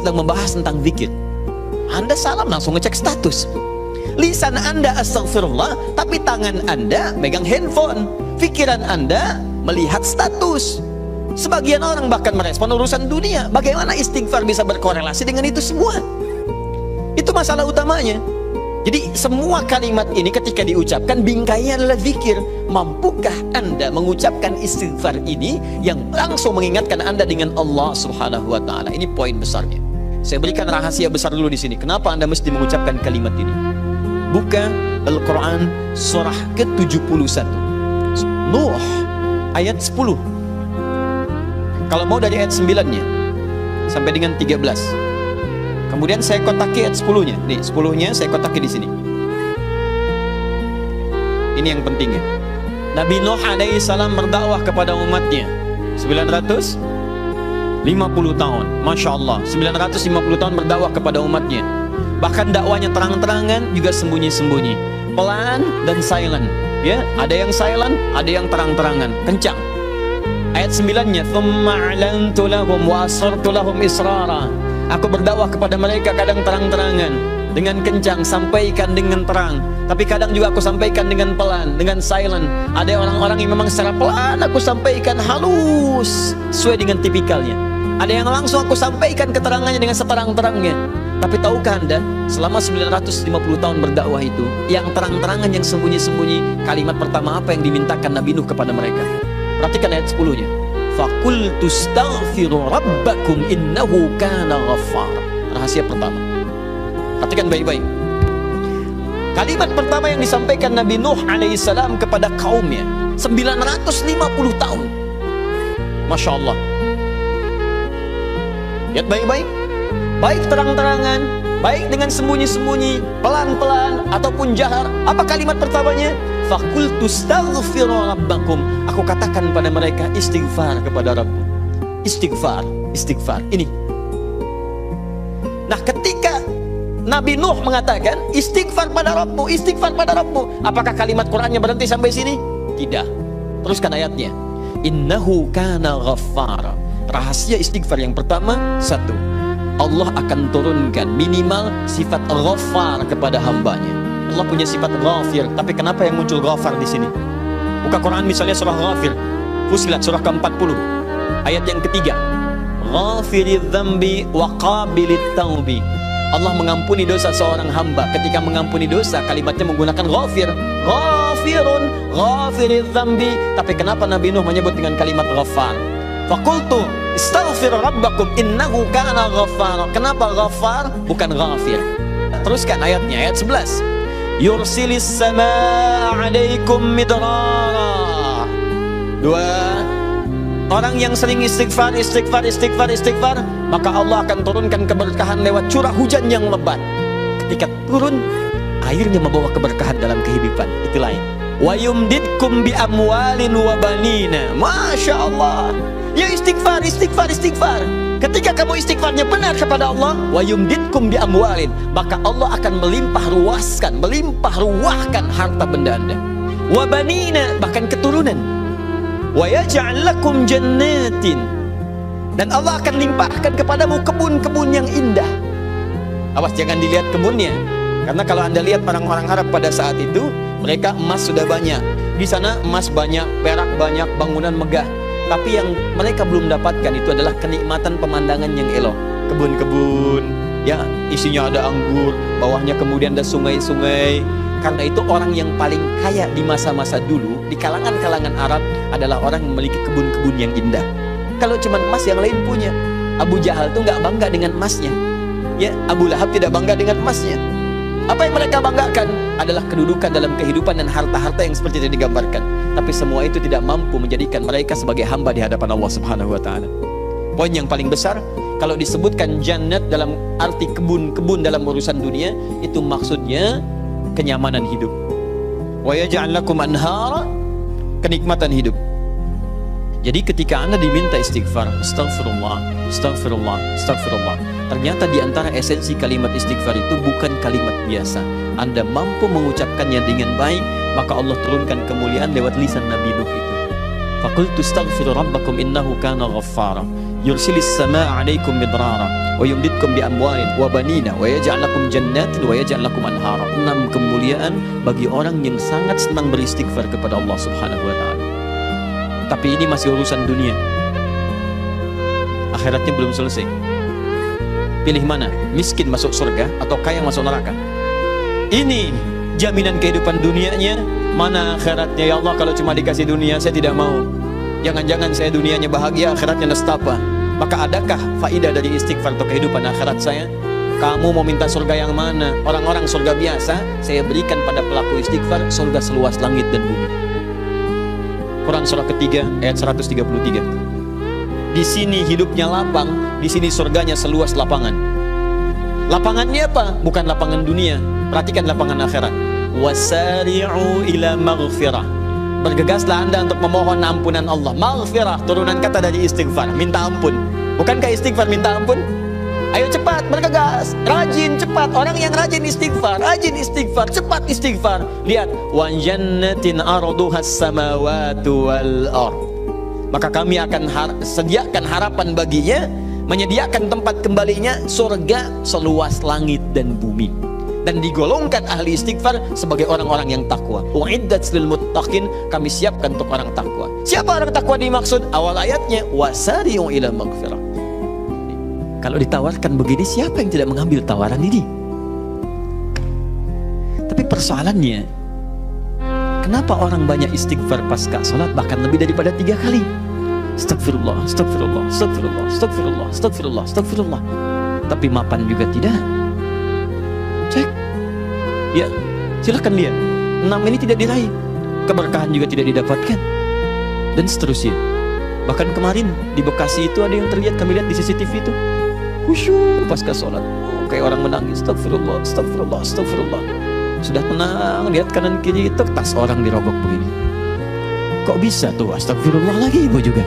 sedang membahas tentang zikir. Anda salam langsung ngecek status. Lisan Anda astagfirullah, tapi tangan Anda megang handphone. Pikiran Anda melihat status. Sebagian orang bahkan merespon urusan dunia. Bagaimana istighfar bisa berkorelasi dengan itu semua? Itu masalah utamanya. Jadi semua kalimat ini ketika diucapkan bingkainya adalah zikir. Mampukah Anda mengucapkan istighfar ini yang langsung mengingatkan Anda dengan Allah Subhanahu wa taala? Ini poin besarnya. Saya berikan rahasia besar dulu di sini. Kenapa Anda mesti mengucapkan kalimat ini? Buka Al-Quran surah ke-71 Nuh ayat 10. Kalau mau dari ayat 9-nya sampai dengan 13. Kemudian saya kotaki ayat 10-nya. Nih, 10-nya saya kotaki di sini. Ini yang pentingnya. Nabi Nuh alaihi salam berdakwah kepada umatnya 950 tahun. Masya Allah, 950 tahun berdakwah kepada umatnya. Bahkan dakwanya terang-terangan juga sembunyi-sembunyi, pelan dan silent. Ya, ada yang silent, ada yang terang-terangan, kencang. Ayat 9-nya, "Tsumma a'lantu lahum wa asrartu lahum israra." Aku berdakwah kepada mereka kadang terang-terangan, dengan kencang, sampaikan dengan terang. Tapi kadang juga aku sampaikan dengan pelan, dengan silent. Ada orang-orang yang memang secara pelan aku sampaikan halus, sesuai dengan tipikalnya. Ada yang langsung aku sampaikan keterangannya dengan seterang-terangnya. Tapi tahukah Anda, selama 950 tahun berdakwah itu, yang terang-terangan, yang sembunyi-sembunyi, kalimat pertama apa yang dimintakan Nabi Nuh kepada mereka? Perhatikan ayat 10-nya. Faqultu astaghfiru rabbakum innahu kana ghaffara. Rahasia pertama. Perhatikan baik-baik. Kalimat pertama yang disampaikan Nabi Nuh alaihissalam kepada kaumnya 950 tahun. Masya Allah. Lihat baik-baik. Baik terang-terangan, baik dengan sembunyi-sembunyi, pelan-pelan ataupun jahar. Apa kalimat pertamanya? Faqultu astaghfiru rabbakum. Aku katakan pada mereka istighfar kepada Rabb. Istighfar, istighfar. Ini. Nah, ketika Nabi Nuh mengatakan istighfar pada Rabbmu, istighfar pada Rabbmu, apakah kalimat Qur'annya berhenti sampai sini? Tidak. Teruskan ayatnya. Innahu kana ghaffara. Rahasia istighfar yang pertama, satu, Allah akan turunkan minimal sifat ghaffar kepada hambanya. Allah punya sifat ghafir, tapi kenapa yang muncul ghafar di sini? Buka Quran misalnya surah Ghafir, Fussilat surah ke-40, ayat yang ketiga. Ghafiriz dzambi wa qabilit taubi. Allah mengampuni dosa seorang hamba. Ketika mengampuni dosa, kalimatnya menggunakan ghafir. Ghafirun, ghafiriz dzambi. Tapi kenapa Nabi Nuh menyebut dengan kalimat ghaffar? Faqultu astaghfir rabbakum innahu kana ghaffara. Kenapa ghaffar bukan ghafir? Teruskan ayatnya, ayat 11. Yursilis samaa 'alaikum midrara. Dua, orang yang sering istighfar, maka Allah akan turunkan keberkahan lewat curah hujan yang lebat. Ketika turun, airnya membawa keberkahan dalam kehidupan. Itu lain. Wa yumdidkum bi amwalin wa banina. Masya Allah. Ya istighfar, istighfar, istighfar. Ketika kamu istighfarnya benar kepada Allah, wa yumdidkum bi amwalin, maka Allah akan melimpah ruahkan harta benda Anda. Wa banina, bahkan keturunan. Wa yaj'al lakum jannatin, dan Allah akan limpahkan kepadamu kebun-kebun yang indah. Awas jangan dilihat kebunnya, karena kalau Anda lihat orang-orang Arab pada saat itu, mereka emas sudah banyak. Di sana emas banyak, perak banyak, bangunan megah. Tapi yang mereka belum dapatkan itu adalah kenikmatan pemandangan yang elok. Kebun-kebun, ya isinya ada anggur, bawahnya kemudian ada sungai-sungai. Karena itu orang yang paling kaya di masa-masa dulu di kalangan-kalangan Arab adalah orang yang memiliki kebun-kebun yang indah. Kalau cuma emas yang lain punya. Abu Jahal tuh nggak bangga dengan emasnya. Ya, Abu Lahab tidak bangga dengan emasnya. Apa yang mereka banggakan adalah kedudukan dalam kehidupan dan harta-harta yang seperti itu digambarkan. Tapi semua itu tidak mampu menjadikan mereka sebagai hamba di hadapan Allah Subhanahu wa taala. Poin yang paling besar, kalau disebutkan jannat dalam arti kebun-kebun dalam urusan dunia, itu maksudnya kenyamanan hidup. Wa yaj'al lakum anhara, kenikmatan hidup. Jadi ketika Anda diminta istighfar, astagfirullah, astagfirullah, astagfirullah, ternyata di antara esensi kalimat istighfar itu bukan kalimat biasa. Anda mampu mengucapkannya dengan baik, maka Allah turunkan kemuliaan lewat lisan Nabi Nuh itu. Faqultu astaghfiru rabbakum innahu kana ghaffara. yursilis samaa 'alaikum midrara wa yumditkum bi amwalin wa banina wa yaj'al lakum jannatin wa yaj'al lakum anhara. 6 kemuliaan bagi orang yang sangat senang beristighfar kepada Allah Subhanahu wa taala. Tapi ini masih urusan dunia. Akhiratnya belum selesai. Pilih mana? Miskin masuk surga atau kaya masuk neraka? Ini jaminan kehidupan dunianya, mana akhiratnya? Ya Allah, kalau cuma dikasih dunia saya tidak mau. Jangan-jangan saya dunianya bahagia, akhiratnya nestapa. Maka adakah faidah dari istighfar untuk kehidupan akhirat saya? Kamu mau minta surga yang mana? Orang-orang surga biasa, saya berikan pada pelaku istighfar surga seluas langit dan bumi. Quran surah ketiga ayat 133. Di sini hidupnya lapang, di sini surganya seluas lapangan. Lapangannya apa? Bukan lapangan dunia. Perhatikan lapangan akhirat. Wasari'u ila maghfirah. Bergegaslah Anda untuk memohon ampunan Allah. Maghfirah, turunan kata dari istighfar, minta ampun. Bukankah istighfar minta ampun? Ayo cepat, bergegas, rajin, cepat. Orang yang rajin istighfar, cepat istighfar. Lihat, wa jannatin arduhas samawati wal ard. Maka kami akan sediakan harapan baginya, menyediakan tempat kembalinya surga seluas langit dan bumi. Dan digolongkan ahli istighfar sebagai orang-orang yang takwa. Uiddat lil muttaqin, kami siapkan untuk orang takwa. Siapa orang takwa dimaksud? Awal ayatnya wasari'u ila maghfirah. Kalau ditawarkan begini, siapa yang tidak mengambil tawaran ini? Tapi persoalannya, kenapa orang banyak istighfar pasca salat bahkan lebih daripada 3 kali? Astagfirullah, astagfirullah, astagfirullah, astagfirullah, astagfirullah, astagfirullah. Tapi mapan juga tidak. Cek, ya silahkan lihat. 6 ini tidak diraih, keberkahan juga tidak didapatkan, dan seterusnya. Bahkan kemarin di Bekasi itu ada yang terlihat, kami lihat di CCTV itu, khusyuk pasca sholat, kayak orang menangis, astagfirullah, astagfirullah, astagfirullah. Sudah tenang, lihat kanan kiri, tas orang dirogok begini. Kok bisa tuh astagfirullah lagi ibu juga?